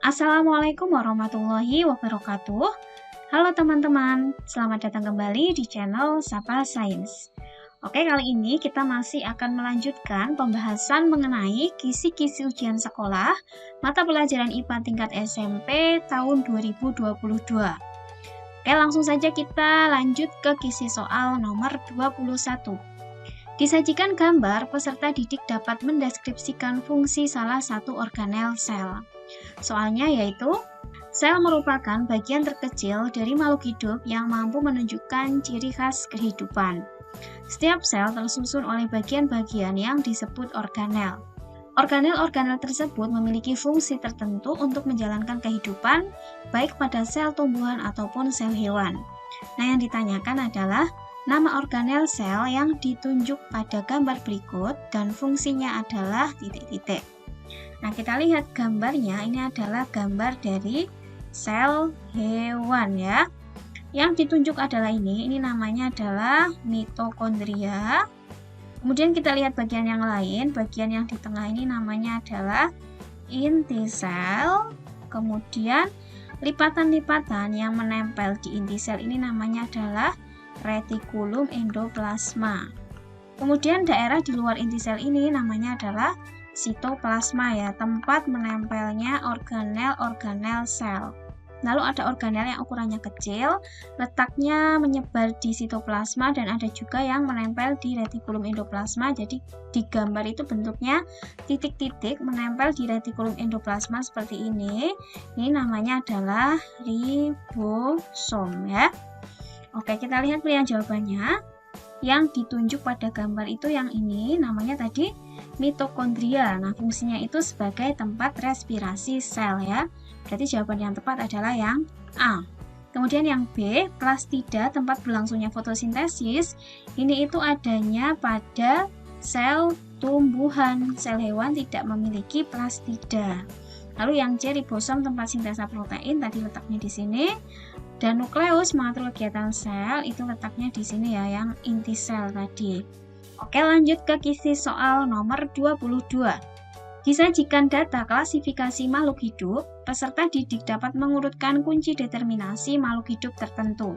Assalamualaikum warahmatullahi wabarakatuh. Halo teman-teman, selamat datang kembali di channel Sapa Sains. Oke, kali ini kita masih akan melanjutkan pembahasan mengenai kisi-kisi ujian sekolah mata pelajaran IPA tingkat SMP tahun 2022. Oke, langsung saja kita lanjut ke kisi soal nomor 21. Disajikan gambar, peserta didik dapat mendeskripsikan fungsi salah satu organel sel. Soalnya yaitu, sel merupakan bagian terkecil dari makhluk hidup yang mampu menunjukkan ciri khas kehidupan. Setiap sel tersusun oleh bagian-bagian yang disebut organel. Organel-organel tersebut memiliki fungsi tertentu untuk menjalankan kehidupan, baik pada sel tumbuhan ataupun sel hewan. Nah, yang ditanyakan adalah nama organel sel yang ditunjuk pada gambar berikut dan fungsinya adalah titik-titik. Nah, kita lihat gambarnya, ini adalah gambar dari sel hewan ya. Yang ditunjuk adalah ini namanya adalah mitokondria. Kemudian kita lihat bagian yang lain, bagian yang di tengah ini namanya adalah inti sel. Kemudian lipatan-lipatan yang menempel di inti sel ini namanya adalah retikulum endoplasma. Kemudian daerah di luar inti sel ini namanya adalah sitoplasma ya, tempat menempelnya organel-organel sel. Lalu ada organel yang ukurannya kecil, letaknya menyebar di sitoplasma, dan ada juga yang menempel di retikulum endoplasma. Jadi di gambar itu bentuknya titik-titik menempel di retikulum endoplasma seperti ini. Ini namanya adalah ribosom ya. Oke, kita lihat pilihan jawabannya. Yang ditunjuk pada gambar itu yang ini namanya tadi mitokondria. Nah, fungsinya itu sebagai tempat respirasi sel ya. Berarti jawaban yang tepat adalah yang A. Kemudian yang B, plastida, tempat berlangsungnya fotosintesis. Ini itu adanya pada sel tumbuhan. Sel hewan tidak memiliki plastida. Lalu yang C, ribosom, tempat sintesa protein, tadi letaknya di sini. Dan nukleus mengatur kegiatan sel, itu letaknya di sini ya, yang inti sel tadi. Oke, lanjut ke kisi soal nomor 22. Disajikan data klasifikasi makhluk hidup, peserta didik dapat mengurutkan kunci determinasi makhluk hidup tertentu.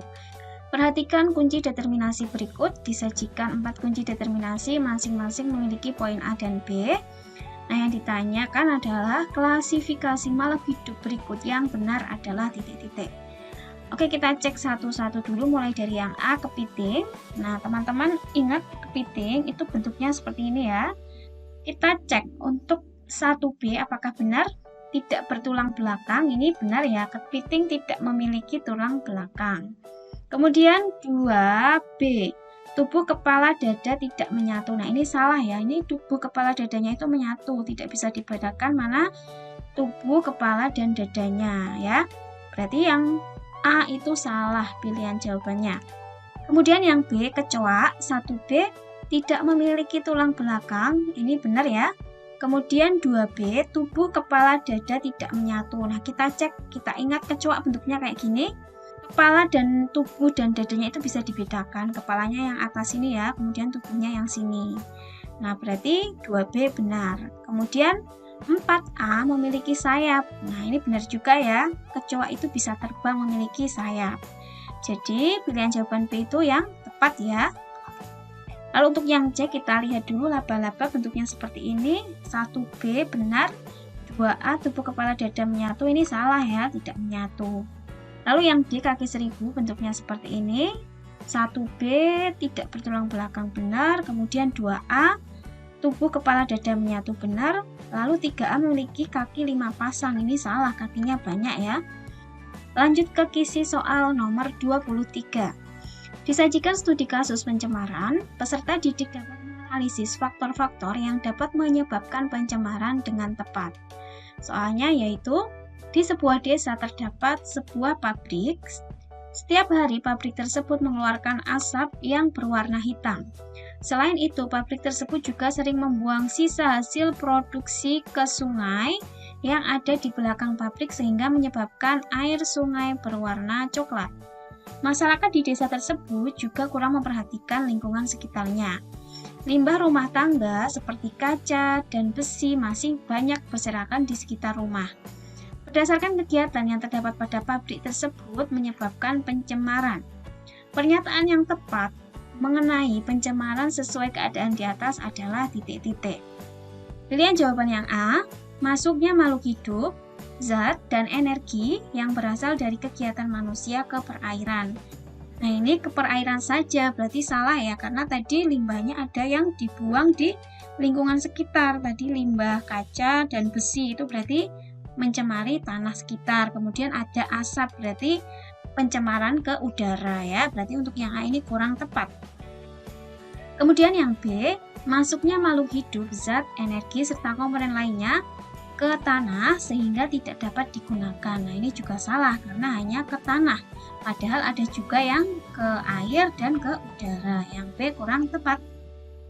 Perhatikan kunci determinasi berikut, disajikan 4 kunci determinasi, masing-masing memiliki poin A dan B. Nah, yang ditanyakan adalah klasifikasi makhluk hidup berikut yang benar adalah titik-titik. Oke, kita cek satu-satu dulu, mulai dari yang A, kepiting. Nah, teman-teman ingat kepiting itu bentuknya seperti ini ya. Kita cek untuk 1B apakah benar, tidak bertulang belakang. Ini benar ya, kepiting tidak memiliki tulang belakang. Kemudian 2B, tubuh kepala dada tidak menyatu. Nah, ini salah ya, ini tubuh kepala dadanya itu menyatu, tidak bisa dibedakan mana tubuh kepala dan dadanya ya. Berarti yang A itu salah pilihan jawabannya. Kemudian yang B, kecoa, 1B tidak memiliki tulang belakang, ini benar ya. Kemudian 2B, tubuh kepala dada tidak menyatu. Nah, kita cek, kita ingat kecoa bentuknya kayak gini. Kepala dan tubuh dan dadanya itu bisa dibedakan. Kepalanya yang atas ini ya, kemudian tubuhnya yang sini. Nah, berarti 2B benar. Kemudian 4A memiliki sayap. Nah, ini benar juga ya. Kecoa itu bisa terbang memiliki sayap. Jadi, pilihan jawaban B itu yang tepat ya. Lalu untuk yang C, kita lihat dulu laba-laba bentuknya seperti ini. 1B benar. 2A, tubuh kepala dada menyatu. Ini salah ya, tidak menyatu. Lalu yang D, kaki seribu, bentuknya seperti ini. 1B tidak bertulang belakang, benar. Kemudian 2A, tubuh kepala dada menyatu, benar. Lalu 3A memiliki kaki 5 pasang, ini salah, kakinya banyak ya. Lanjut ke kisi soal nomor 23. Disajikan studi kasus pencemaran, peserta didik dapat menganalisis faktor-faktor yang dapat menyebabkan pencemaran dengan tepat. Soalnya yaitu, di sebuah desa terdapat sebuah pabrik. Setiap hari pabrik tersebut mengeluarkan asap yang berwarna hitam. Selain itu, pabrik tersebut juga sering membuang sisa hasil produksi ke sungai yang ada di belakang pabrik sehingga menyebabkan air sungai berwarna coklat. Masyarakat di desa tersebut juga kurang memperhatikan lingkungan sekitarnya. Limbah rumah tangga seperti kaca dan besi masih banyak berserakan di sekitar rumah. Berdasarkan kegiatan yang terdapat pada pabrik tersebut menyebabkan pencemaran. Pernyataan yang tepat mengenai pencemaran sesuai keadaan di atas adalah titik-titik. Pilihan jawaban yang A, masuknya makhluk hidup, zat, dan energi yang berasal dari kegiatan manusia ke perairan. Nah, ini ke perairan saja, berarti salah ya, karena tadi limbahnya ada yang dibuang di lingkungan sekitar. Tadi limbah kaca dan besi itu berarti mencemari tanah sekitar. Kemudian ada asap, berarti pencemaran ke udara ya. Berarti untuk yang A ini kurang tepat. Kemudian yang B, masuknya makhluk hidup, zat, energi, serta komponen lainnya ke tanah sehingga tidak dapat digunakan. Nah, ini juga salah karena hanya ke tanah. Padahal ada juga yang ke air dan ke udara. Yang B kurang tepat.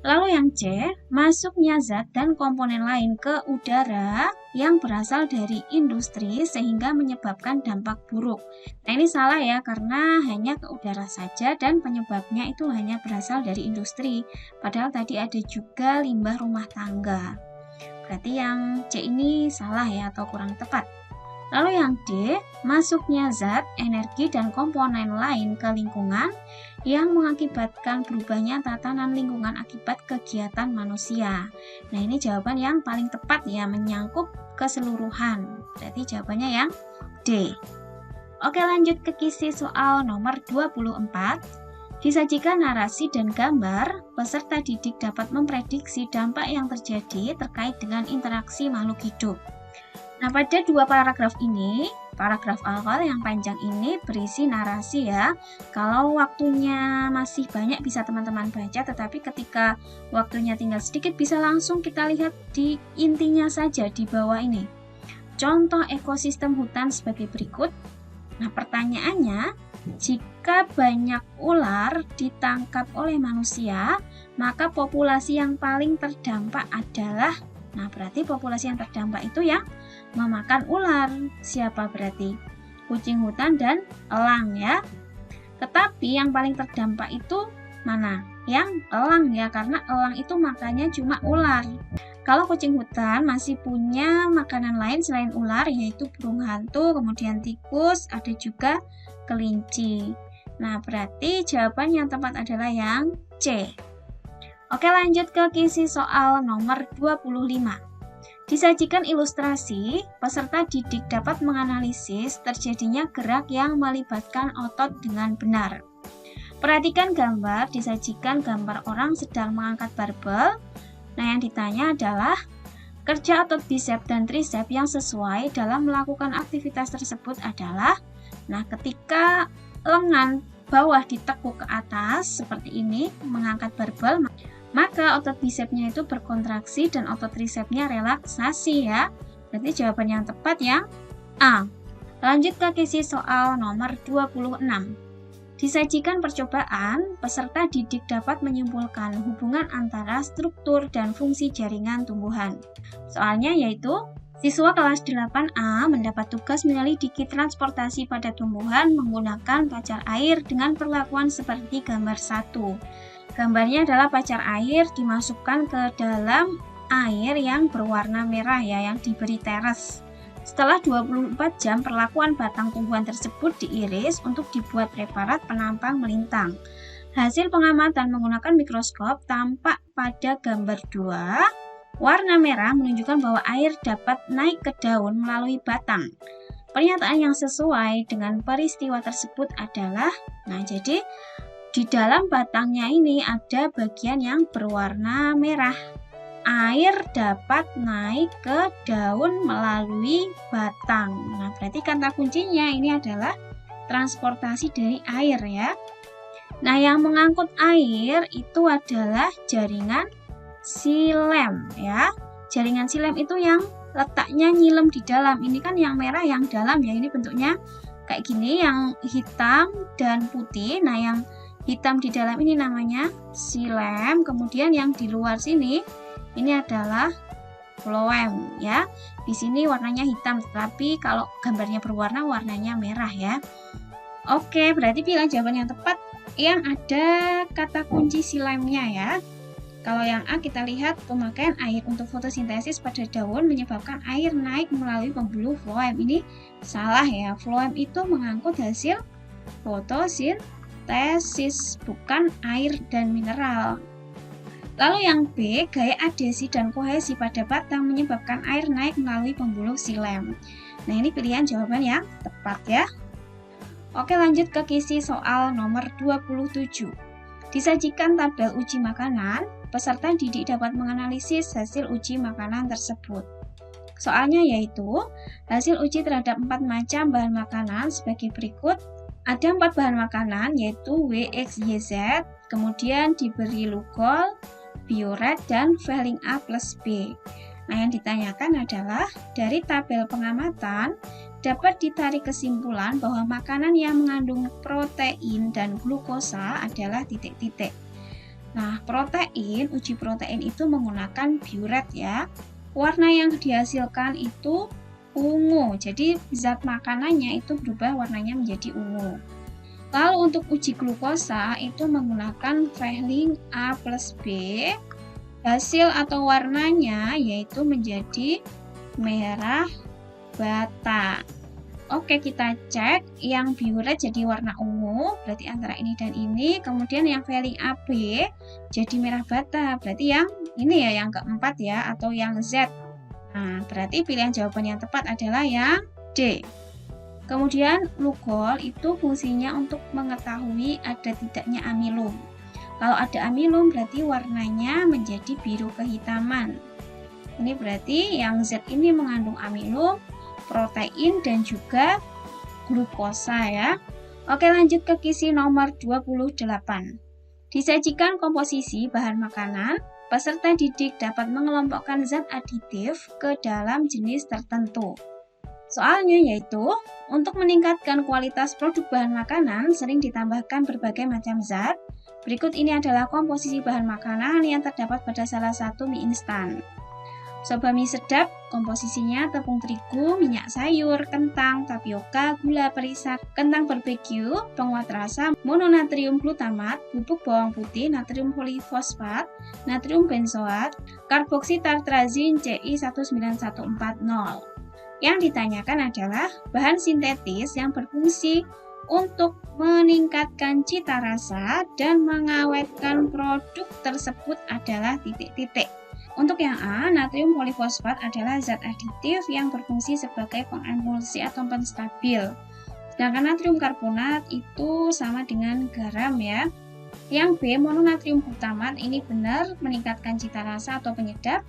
Lalu yang C, masuknya zat dan komponen lain ke udara yang berasal dari industri sehingga menyebabkan dampak buruk. Nah, ini salah ya karena hanya ke udara saja dan penyebabnya itu hanya berasal dari industri. Padahal tadi ada juga limbah rumah tangga. Berarti yang C ini salah ya atau kurang tepat. Lalu yang D, masuknya zat, energi, dan komponen lain ke lingkungan yang mengakibatkan berubahnya tatanan lingkungan akibat kegiatan manusia. Nah, ini jawaban yang paling tepat ya, menyangkut keseluruhan. Berarti jawabannya yang D. Oke, lanjut ke kisi soal nomor 24. Disajikan narasi dan gambar, peserta didik dapat memprediksi dampak yang terjadi terkait dengan interaksi makhluk hidup. Nah, pada dua paragraf ini, paragraf awal yang panjang ini berisi narasi ya. Kalau waktunya masih banyak bisa teman-teman baca, tetapi ketika waktunya tinggal sedikit bisa langsung kita lihat di intinya saja di bawah ini. Contoh ekosistem hutan sebagai berikut. Nah, pertanyaannya, jika banyak ular ditangkap oleh manusia, maka populasi yang paling terdampak adalah, nah berarti populasi yang terdampak itu yang memakan ular. Siapa berarti? Kucing hutan dan elang ya. Tetapi yang paling terdampak itu mana? Yang elang ya, karena elang itu makannya cuma ular. Kalau kucing hutan masih punya makanan lain selain ular, yaitu burung hantu, kemudian tikus, ada juga kelinci. Nah, berarti jawaban yang tepat adalah yang C. Oke, lanjut ke kisi soal nomor 25. Disajikan ilustrasi, peserta didik dapat menganalisis terjadinya gerak yang melibatkan otot dengan benar. Perhatikan gambar, disajikan gambar orang sedang mengangkat barbel. Nah, yang ditanya adalah kerja otot bisep dan trisep yang sesuai dalam melakukan aktivitas tersebut adalah, nah ketika lengan bawah ditekuk ke atas seperti ini mengangkat barbel, maka otot bisepnya itu berkontraksi dan otot trisepnya relaksasi ya. Berarti jawaban yang tepat yang A. Lanjut ke kisi soal nomor 26. Disajikan percobaan, peserta didik dapat menyimpulkan hubungan antara struktur dan fungsi jaringan tumbuhan. Soalnya yaitu, siswa kelas 8A mendapat tugas menyelidiki transportasi pada tumbuhan menggunakan pacar air dengan perlakuan seperti gambar 1. Gambarnya adalah pacar air dimasukkan ke dalam air yang berwarna merah ya, yang diberi teres. Setelah 24 jam, perlakuan batang tumbuhan tersebut diiris untuk dibuat preparat penampang melintang. Hasil pengamatan menggunakan mikroskop tampak pada gambar 2. Warna merah menunjukkan bahwa air dapat naik ke daun melalui batang. Pernyataan yang sesuai dengan peristiwa tersebut adalah, nah jadi di dalam batangnya ini ada bagian yang berwarna merah. Air dapat naik ke daun melalui batang. Nah, berarti kata kuncinya ini adalah transportasi dari air ya. Nah, yang mengangkut air itu adalah jaringan silem ya. Jaringan silem itu yang letaknya nyilem di dalam. Ini kan yang merah yang dalam ya. Ini bentuknya kayak gini, yang hitam dan putih. Nah, yang hitam di dalam ini namanya silem. Kemudian yang di luar sini ini adalah phloem ya. Di sini warnanya hitam, tetapi kalau gambarnya berwarna warnanya merah ya. Oke, berarti pilih jawaban yang tepat yang ada kata kunci silemnya ya. Kalau yang A kita lihat pemakaian air untuk fotosintesis pada daun menyebabkan air naik melalui pembuluh floem. Ini salah ya, floem itu mengangkut hasil fotosintesis, bukan air dan mineral. Lalu yang B, gaya adhesi dan kohesi pada batang menyebabkan air naik melalui pembuluh xilem. Nah, ini pilihan jawaban yang tepat ya. Oke, lanjut ke kisi soal nomor 27. Disajikan tabel uji makanan, peserta didik dapat menganalisis hasil uji makanan tersebut. Soalnya yaitu, hasil uji terhadap 4 macam bahan makanan sebagai berikut. Ada 4 bahan makanan yaitu W, X, Y, Z, kemudian diberi Lugol, Biuret, dan Veiling A plus B. Nah, yang ditanyakan adalah dari tabel pengamatan dapat ditarik kesimpulan bahwa makanan yang mengandung protein dan glukosa adalah titik-titik. Nah, protein, uji protein itu menggunakan biuret ya. Warna yang dihasilkan itu ungu, jadi zat makanannya itu berubah warnanya menjadi ungu. Lalu untuk uji glukosa itu menggunakan Veiling A plus B. Hasil atau warnanya yaitu menjadi merah bata. Oke, kita cek yang biuret jadi warna ungu, berarti antara ini dan ini. Kemudian yang Veiling AB jadi merah bata, berarti yang ini ya, yang keempat ya, atau yang Z. Nah, berarti pilihan jawaban yang tepat adalah yang D. Kemudian Lugol itu fungsinya untuk mengetahui ada tidaknya amilum. Kalau ada amilum berarti warnanya menjadi biru kehitaman. Ini berarti yang Z ini mengandung amilum, protein, dan juga glukosa ya. Oke, lanjut ke kisi nomor 28. Disajikan komposisi bahan makanan, peserta didik dapat mengelompokkan zat aditif ke dalam jenis tertentu. Soalnya yaitu, untuk meningkatkan kualitas produk bahan makanan sering ditambahkan berbagai macam zat. Berikut ini adalah komposisi bahan makanan yang terdapat pada salah satu mie instan. Soba mie sedap, komposisinya tepung terigu, minyak sayur, kentang, tapioka, gula perisak, kentang barbeque, penguat rasa, mononatrium glutamat, bubuk bawang putih, natrium polifosfat, natrium benzoat, karboksitartrazin CI19140. Yang ditanyakan adalah bahan sintetis yang berfungsi untuk meningkatkan cita rasa dan mengawetkan produk tersebut adalah titik-titik. Untuk yang A, natrium polifosfat adalah zat aditif yang berfungsi sebagai pengemulsi atau penstabil. Sedangkan natrium karbonat itu sama dengan garam ya. Yang B, mononatrium glutamat ini benar meningkatkan cita rasa atau penyedap.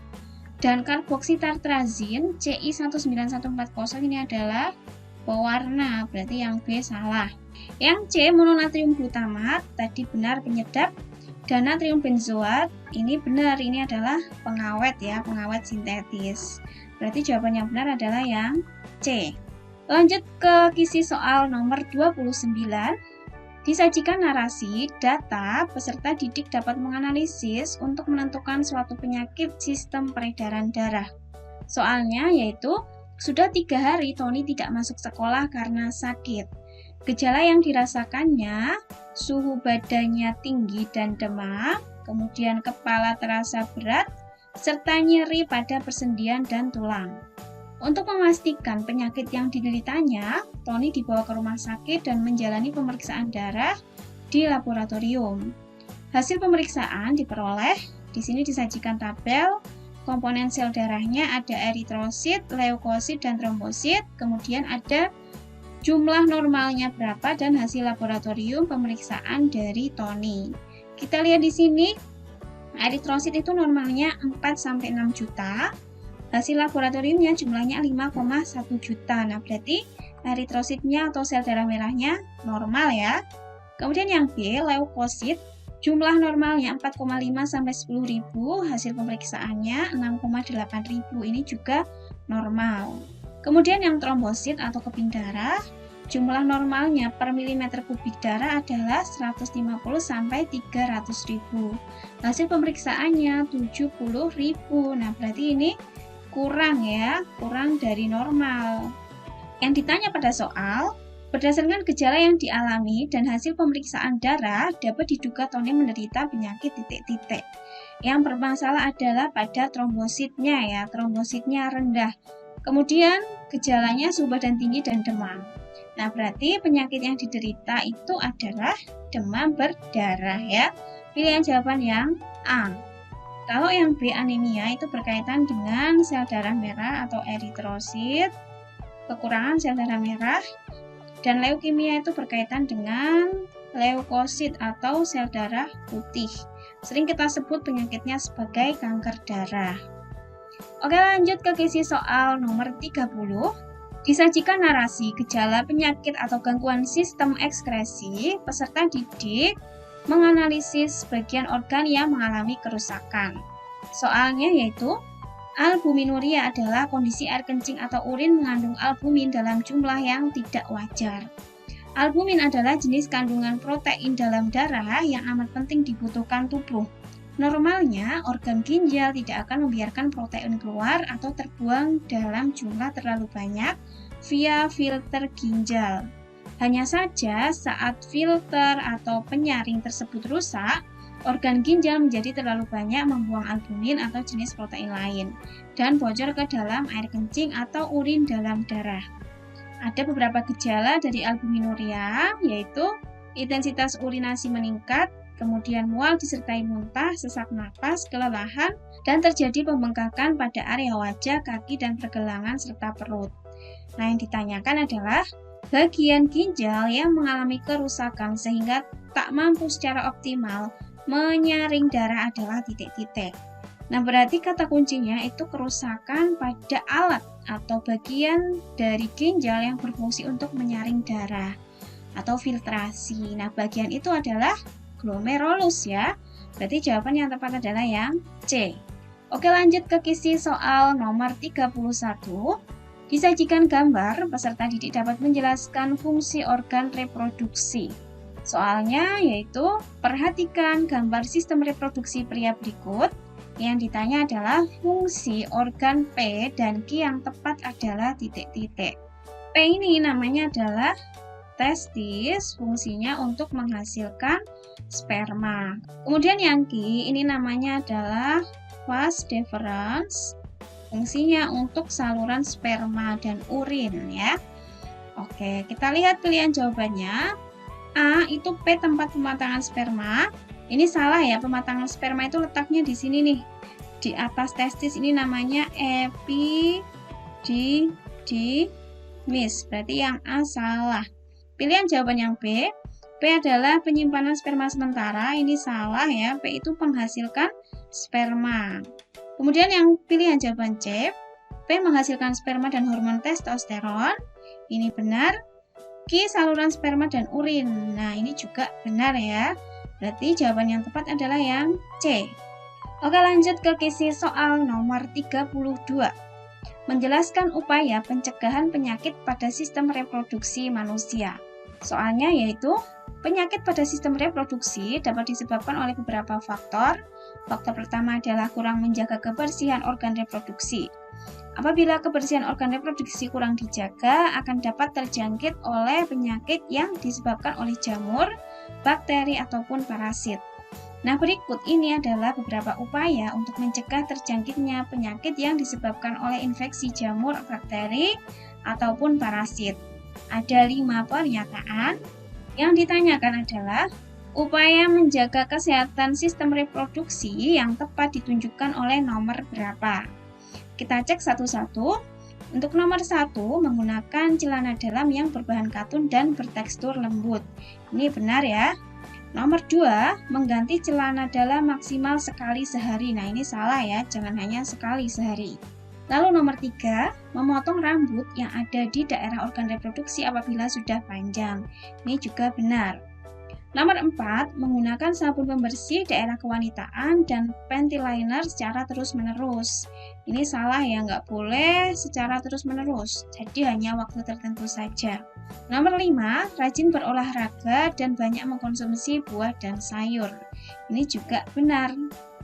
Dan karboksitartrazin CI19140 ini adalah pewarna, berarti yang B salah. Yang C, mononatrium glutamat tadi benar penyedap, dan natrium benzoat ini benar, ini adalah pengawet ya, pengawet sintetis. Berarti jawaban yang benar adalah yang C. Lanjut ke kisi soal nomor 29. Disajikan narasi, data, peserta didik dapat menganalisis untuk menentukan suatu penyakit sistem peredaran darah. Soalnya yaitu, sudah 3 hari Tony tidak masuk sekolah karena sakit. Gejala yang dirasakannya, suhu badannya tinggi dan demam, kemudian kepala terasa berat, serta nyeri pada persendian dan tulang. Untuk memastikan penyakit yang dideritanya, Tony dibawa ke rumah sakit dan menjalani pemeriksaan darah di laboratorium. Hasil pemeriksaan diperoleh, di sini disajikan tabel, komponen sel darahnya ada eritrosit, leukosit, dan trombosit, kemudian ada jumlah normalnya berapa dan hasil laboratorium pemeriksaan dari Tony. Kita lihat di sini, eritrosit itu normalnya 4-6 juta, hasil laboratoriumnya jumlahnya 5,1 juta. Nah, berarti eritrositnya atau sel darah merahnya normal ya. Kemudian yang B, leukosit, jumlah normalnya 4,5 sampai 10.000, hasil pemeriksaannya 6,8.000. Ini juga normal. Kemudian yang trombosit atau keping darah, jumlah normalnya per milimeter kubik darah adalah 150 sampai 300.000. Hasil pemeriksaannya 70.000. Nah, berarti ini kurang ya, kurang dari normal. Yang ditanya pada soal, berdasarkan gejala yang dialami dan hasil pemeriksaan darah, dapat diduga Tony menderita penyakit titik-titik. Yang bermasalah adalah pada trombositnya ya, trombositnya rendah. Kemudian gejalanya suhu badan tinggi dan demam. Nah, berarti penyakit yang diderita itu adalah demam berdarah ya. Pilihan jawaban yang A. Kalau yang B, anemia, itu berkaitan dengan sel darah merah atau eritrosit, kekurangan sel darah merah, dan leukemia itu berkaitan dengan leukosit atau sel darah putih. Sering kita sebut penyakitnya sebagai kanker darah. Oke, lanjut ke kisi soal nomor 30. Disajikan narasi gejala penyakit atau gangguan sistem ekskresi, peserta didik menganalisis bagian organ yang mengalami kerusakan. Soalnya yaitu, albuminuria adalah kondisi air kencing atau urin mengandung albumin dalam jumlah yang tidak wajar. Albumin adalah jenis kandungan protein dalam darah yang amat penting dibutuhkan tubuh. Normalnya, organ ginjal tidak akan membiarkan protein keluar atau terbuang dalam jumlah terlalu banyak via filter ginjal. Hanya saja saat filter atau penyaring tersebut rusak, organ ginjal menjadi terlalu banyak membuang albumin atau jenis protein lain dan bocor ke dalam air kencing atau urin dalam darah. Ada beberapa gejala dari albuminuria, yaitu intensitas urinasi meningkat, kemudian mual disertai muntah, sesak napas, kelelahan, dan terjadi pembengkakan pada area wajah, kaki, dan pergelangan serta perut. Nah, yang ditanyakan adalah bagian ginjal yang mengalami kerusakan sehingga tak mampu secara optimal menyaring darah adalah titik-titik. Nah, berarti kata kuncinya itu kerusakan pada alat atau bagian dari ginjal yang berfungsi untuk menyaring darah atau filtrasi. Nah, bagian itu adalah glomerulus ya. Berarti jawaban yang tepat adalah yang C. Oke, lanjut ke kisi soal nomor 31. Disajikan gambar, peserta didik dapat menjelaskan fungsi organ reproduksi. Soalnya yaitu, perhatikan gambar sistem reproduksi pria berikut. Yang ditanya adalah fungsi organ P dan Q yang tepat adalah titik-titik. P ini namanya adalah testis, fungsinya untuk menghasilkan sperma. Kemudian yang Q ini namanya adalah vas deferens, fungsinya untuk saluran sperma dan urin ya. Oke, kita lihat pilihan jawabannya. A itu P tempat pematangan sperma. Ini salah ya, pematangan sperma itu letaknya di sini nih. Di atas testis ini namanya epididymis. Berarti yang A salah. Pilihan jawaban yang B. P adalah penyimpanan sperma sementara. Ini salah ya. P itu menghasilkan sperma. Kemudian yang pilihan jawaban C, P menghasilkan sperma dan hormon testosteron. Ini benar. Q saluran sperma dan urin. Nah, ini juga benar ya. Berarti jawaban yang tepat adalah yang C. Oke, lanjut ke kisi soal nomor 32. Menjelaskan upaya pencegahan penyakit pada sistem reproduksi manusia. Soalnya yaitu, penyakit pada sistem reproduksi dapat disebabkan oleh beberapa faktor. Faktor pertama adalah kurang menjaga kebersihan organ reproduksi. Apabila kebersihan organ reproduksi kurang dijaga, akan dapat terjangkit oleh penyakit yang disebabkan oleh jamur, bakteri, ataupun parasit. Nah, berikut ini adalah beberapa upaya untuk mencegah terjangkitnya penyakit yang disebabkan oleh infeksi jamur, bakteri, ataupun parasit. Ada 5 pernyataan. Yang ditanyakan adalah, upaya menjaga kesehatan sistem reproduksi yang tepat ditunjukkan oleh nomor berapa? Kita cek satu-satu. Untuk nomor 1, menggunakan celana dalam yang berbahan katun dan bertekstur lembut. Ini benar ya. Nomor 2, mengganti celana dalam maksimal sekali sehari. Nah, ini salah ya, jangan hanya sekali sehari. Lalu nomor 3, memotong rambut yang ada di daerah organ reproduksi apabila sudah panjang. Ini juga benar. Nomor 4, menggunakan sabun pembersih daerah kewanitaan dan panty liner secara terus-menerus. Ini salah ya, nggak boleh secara terus-menerus, jadi hanya waktu tertentu saja. Nomor 5, rajin berolahraga dan banyak mengkonsumsi buah dan sayur. Ini juga benar.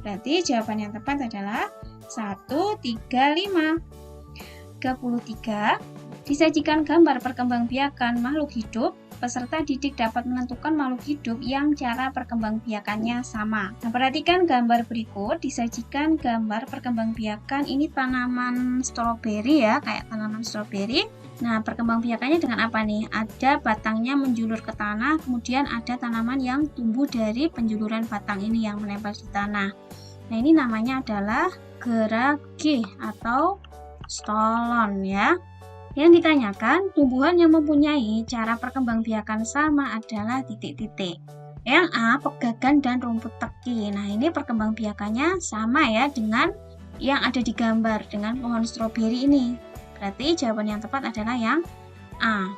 Berarti jawaban yang tepat adalah 1, 3, 5. 33, disajikan gambar perkembangbiakan makhluk hidup. peserta didik dapat menentukan makhluk hidup yang cara perkembangbiakannya sama. Nah, perhatikan gambar berikut, disajikan gambar perkembangbiakan ini tanaman stroberi ya, kayak tanaman stroberi. Nah, perkembangbiakannya dengan apa nih? Ada batangnya menjulur ke tanah, kemudian ada tanaman yang tumbuh dari penjuluran batang ini yang menempel di tanah. Nah, ini namanya adalah gerage atau stolon ya. Yang ditanyakan, tumbuhan yang mempunyai cara perkembangbiakan sama adalah titik-titik. Yang A, pegagan dan rumput teki. Nah, ini perkembangbiakannya sama ya dengan yang ada di gambar, dengan pohon stroberi ini. Berarti jawaban yang tepat adalah yang A.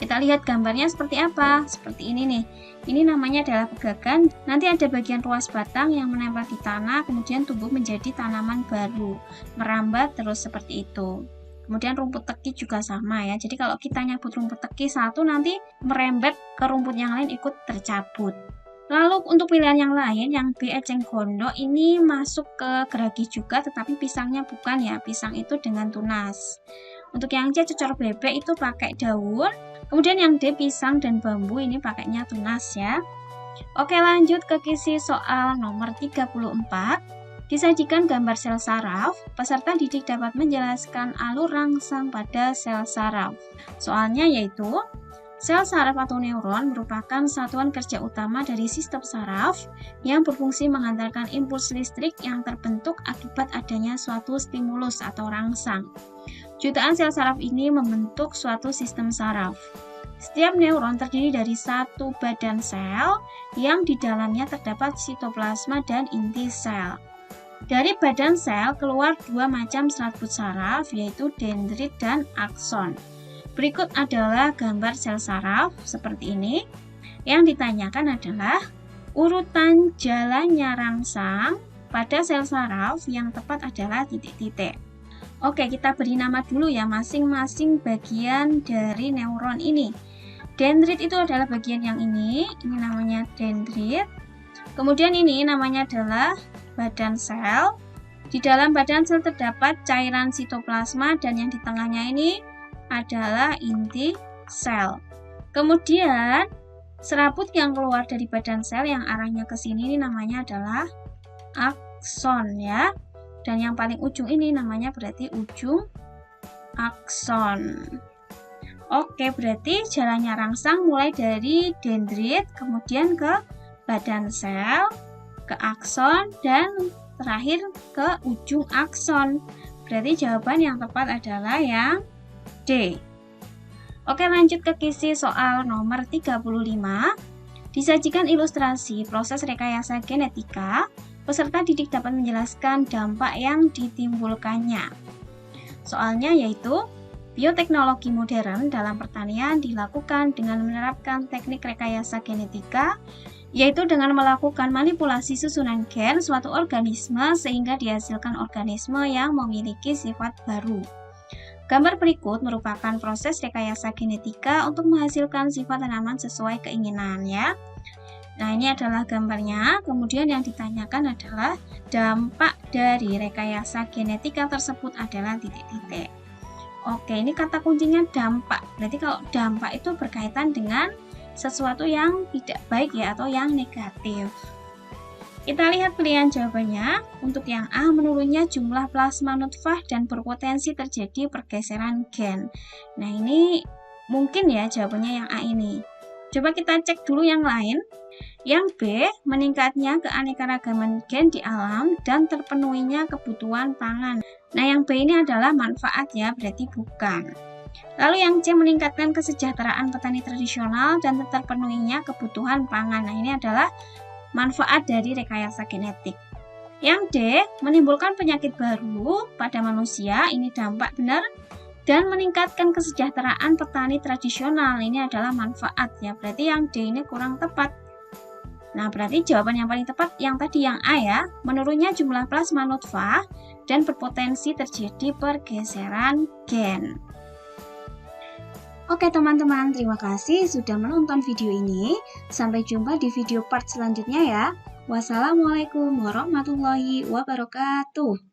Kita lihat gambarnya seperti apa. Seperti ini nih. Ini namanya adalah pegagan. Nanti ada bagian ruas batang yang menempel di tanah, kemudian tumbuh menjadi tanaman baru. Merambat terus seperti itu. Kemudian rumput teki juga sama ya. Jadi kalau kita nyabut rumput teki satu, nanti merembet ke rumput yang lain ikut tercabut. Lalu untuk pilihan yang lain, yang B, eceng gondok, ini masuk ke geragi juga, tetapi pisangnya bukan ya. Pisang itu dengan tunas. Untuk yang C, cocor bebek itu pakai daun. Kemudian yang D, pisang dan bambu, ini pakainya tunas ya. Oke, lanjut ke kisi soal nomor 34. Disajikan gambar sel saraf, peserta didik dapat menjelaskan alur rangsang pada sel saraf. Soalnya yaitu, sel saraf atau neuron merupakan satuan kerja utama dari sistem saraf yang berfungsi mengantarkan impuls listrik yang terbentuk akibat adanya suatu stimulus atau rangsang. Jutaan sel saraf ini membentuk suatu sistem saraf. Setiap neuron terdiri dari satu badan sel yang di dalamnya terdapat sitoplasma dan inti sel. Dari badan sel keluar dua macam serabut saraf, yaitu dendrit dan akson. Berikut adalah gambar sel saraf seperti ini. Yang ditanyakan adalah urutan jalannya rangsang pada sel saraf, yang tepat adalah titik-titik. Oke, kita beri nama dulu ya masing-masing bagian dari neuron ini. Dendrit itu adalah bagian yang ini namanya dendrit. Kemudian ini namanya adalah badan sel. Di dalam badan sel terdapat cairan sitoplasma dan yang di tengahnya ini adalah inti sel. Kemudian serabut yang keluar dari badan sel yang arahnya ke sini ini namanya adalah akson ya. Dan yang paling ujung ini namanya berarti ujung akson. Oke, berarti jalannya rangsang mulai dari dendrit kemudian ke badan sel, ke akson, dan terakhir ke ujung akson. Berarti jawaban yang tepat adalah yang D. Oke, lanjut ke kisi soal nomor 35. Disajikan ilustrasi proses rekayasa genetika. Peserta didik dapat menjelaskan dampak yang ditimbulkannya. Soalnya yaitu, bioteknologi modern dalam pertanian dilakukan dengan menerapkan teknik rekayasa genetika, yaitu dengan melakukan manipulasi susunan gen suatu organisme sehingga dihasilkan organisme yang memiliki sifat baru. Gambar berikut merupakan proses rekayasa genetika untuk menghasilkan sifat tanaman sesuai keinginan ya. Nah, ini adalah gambarnya. Kemudian yang ditanyakan adalah dampak dari rekayasa genetika tersebut adalah titik-titik. Oke, ini kata kuncinya dampak. Berarti kalau dampak itu berkaitan dengan sesuatu yang tidak baik ya, atau yang negatif. Kita lihat pilihan jawabannya. Untuk yang A, menurunnya jumlah plasma nutfah dan berpotensi terjadi pergeseran gen. Nah, ini mungkin ya jawabannya yang A ini. Coba kita cek dulu yang lain. Yang B, meningkatnya keanekaragaman gen di alam dan terpenuhinya kebutuhan pangan. Nah, yang B ini adalah manfaat ya, berarti bukan. Lalu yang C, meningkatkan kesejahteraan petani tradisional dan terpenuhinya kebutuhan pangan. Nah, ini adalah manfaat dari rekayasa genetik. Yang D, menimbulkan penyakit baru pada manusia. Ini dampak benar. Dan meningkatkan kesejahteraan petani tradisional. Ini adalah manfaat ya. Berarti yang D ini kurang tepat. Nah, berarti jawaban yang paling tepat yang tadi yang A ya. Menurunnya jumlah plasma nutfah dan berpotensi terjadi pergeseran gen. Oke teman-teman, terima kasih sudah menonton video ini. Sampai jumpa di video part selanjutnya ya. Wassalamualaikum warahmatullahi wabarakatuh.